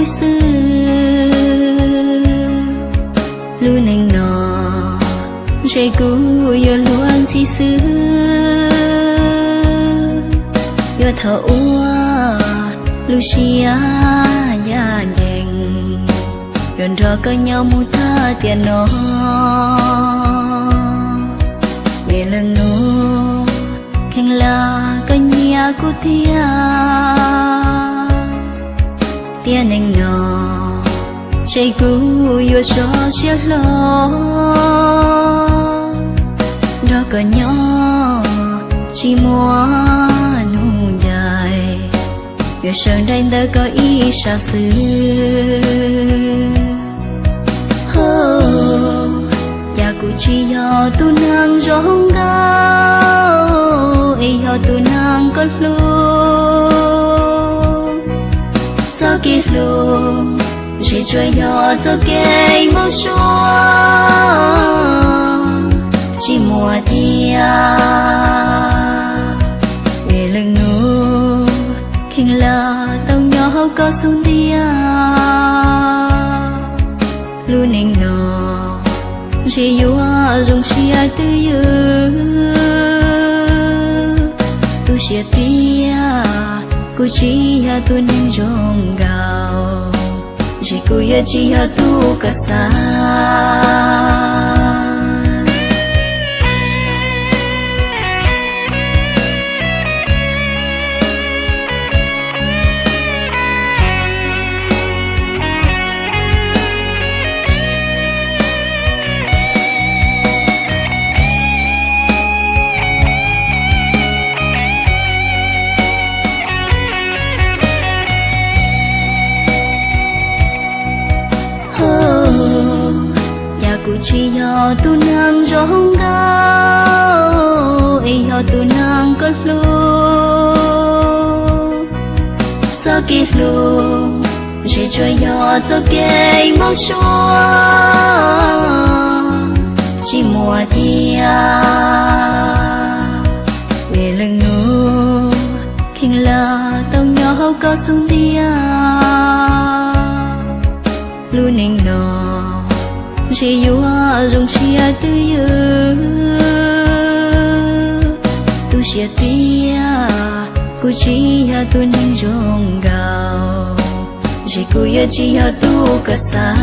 vui xưa lu neng nọ chơi cũ yêu luôn si xưa yêu thở ua lu xia nhà nheng yon rò có nhau mu tha tiền nó về lần nô khen là có nhà của tia neng nọ chơi cũ yêu cho chiếc lo đó có nhỏ chỉ mua nụ dài yêu sơn đây đã có ý xa xứ ya cụ chỉ do tu nang rong gao ai do tu nang có lu sao kia lu chỉ chơi do cho cái màu xóa chỉ mùa tia về lưng nụ khen là tao nhỏ có xuống tia lu neng nọ chỉ yêu dùng chia tư yêu tu chia tia cô chỉ tu neng rong gao chỉ cô chỉ tu cả xa chỉ do tu nang rong gao ai do tu nang có lu sao kia lu chỉ chơi do cho cái màu xóa chỉ mùa tia về lưng nụ khen là tao nhỏ có xuống tia lu neng nọ chỉ yêu dùng chia tư yêu tu chia tia cô chỉ tu neng rong gao chỉ cô chỉ tu cả xa